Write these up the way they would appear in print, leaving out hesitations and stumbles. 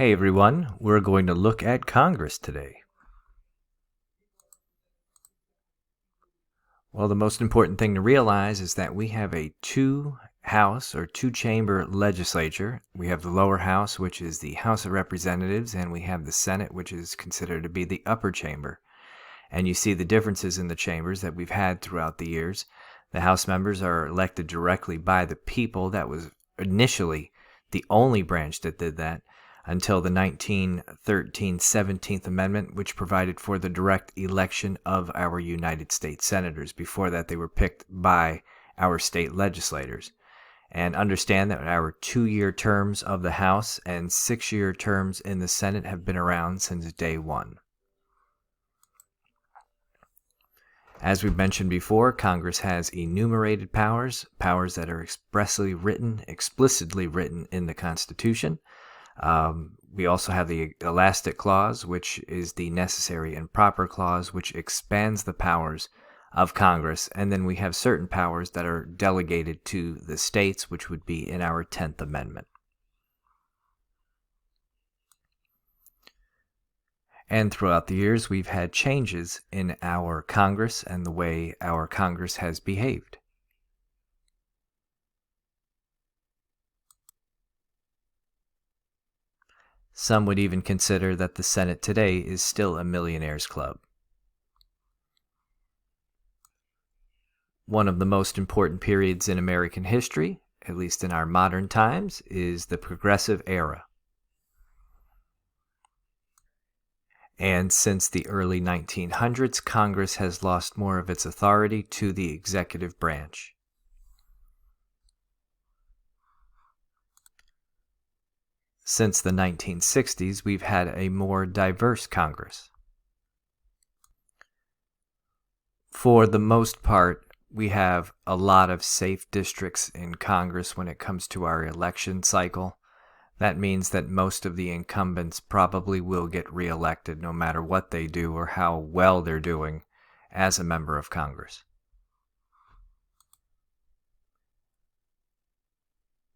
Hey everyone, we're going to look at Congress today. Well, the most important thing to realize is that we have a two-house or two-chamber legislature. We have the lower house, which is the House of Representatives, and we have the Senate, which is considered to be the upper chamber. And you see the differences in the chambers that we've had throughout the years. The House members are elected directly by the people. That was initially the only branch that did that, until the 1913 17th Amendment, which provided for the direct election of our United States senators. Before that, they were picked by our state legislators. And understand that our 2-year terms of the House and 6-year terms in the Senate have been around since day one. As we've mentioned before, Congress has enumerated powers, powers that are explicitly written in the Constitution. We also have the elastic clause, which is the necessary and proper clause, which expands the powers of Congress. And then we have certain powers that are delegated to the states, which would be in our 10th Amendment. And throughout the years, we've had changes in our Congress and the way our Congress has behaved. Some would even consider that the Senate today is still a millionaire's club. One of the most important periods in American history, at least in our modern times, is the Progressive Era. And since the early 1900s, Congress has lost more of its authority to the executive branch. Since the 1960s, we've had a more diverse Congress. For the most part, we have a lot of safe districts in Congress when it comes to our election cycle. That means that most of the incumbents probably will get reelected no matter what they do or how well they're doing as a member of Congress.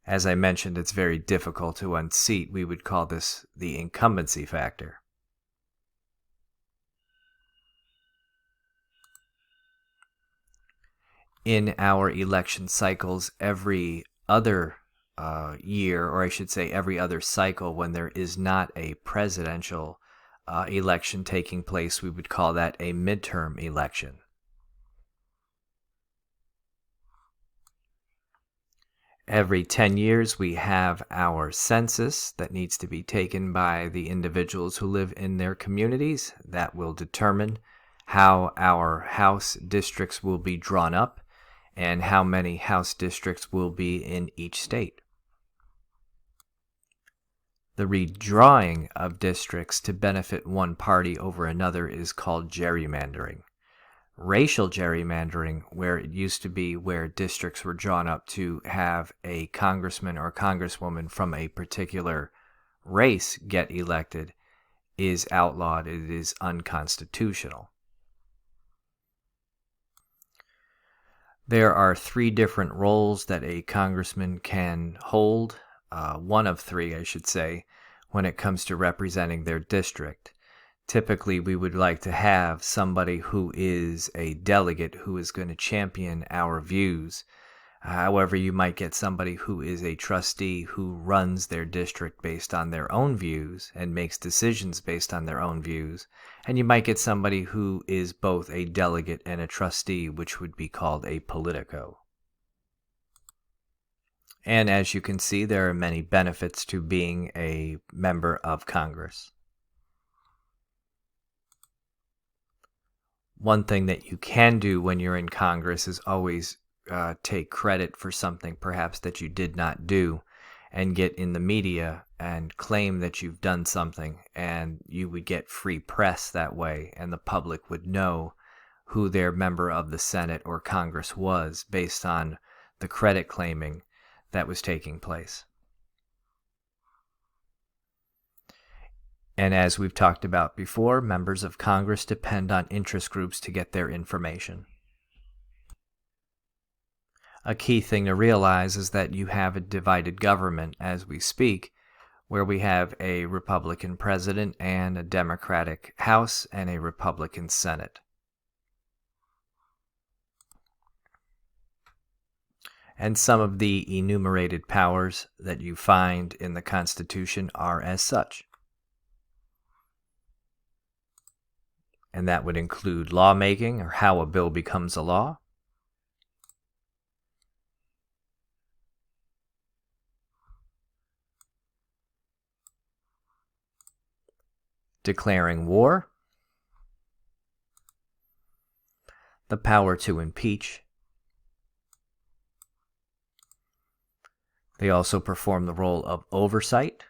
As I mentioned, it's very difficult to unseat. We would call this the incumbency factor. In our election cycles, every other year, or I should say every other cycle, when there is not a presidential election taking place, we would call that a midterm election. Every 10 years, we have our census that needs to be taken by the individuals who live in their communities. That will determine how our House districts will be drawn up and how many House districts will be in each state. The redrawing of districts to benefit one party over another is called gerrymandering. Racial gerrymandering, where it used to be where districts were drawn up to have a congressman or congresswoman from a particular race get elected, is outlawed. It is unconstitutional. There are 3 different roles that a congressman can hold, one of 3, I should say, when it comes to representing their district. Typically, we would like to have somebody who is a delegate who is going to champion our views. However, you might get somebody who is a trustee who runs their district based on their own views and makes decisions based on their own views. And you might get somebody who is both a delegate and a trustee, which would be called a politico. And as you can see, there are many benefits to being a member of Congress. One thing that you can do when you're in Congress is always take credit for something perhaps that you did not do and get in the media and claim that you've done something, and you would get free press that way, and the public would know who their member of the Senate or Congress was based on the credit claiming that was taking place. And as we've talked about before, members of Congress depend on interest groups to get their information. A key thing to realize is that you have a divided government as we speak, where we have a Republican president and a Democratic House and a Republican Senate. And some of the enumerated powers that you find in the Constitution are as such. And that would include lawmaking, or how a bill becomes a law, declaring war, the power to impeach. They also perform the role of oversight,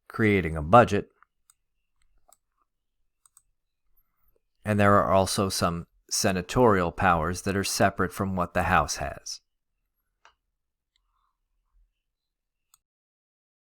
creating a budget, and there are also some senatorial powers that are separate from what the House has.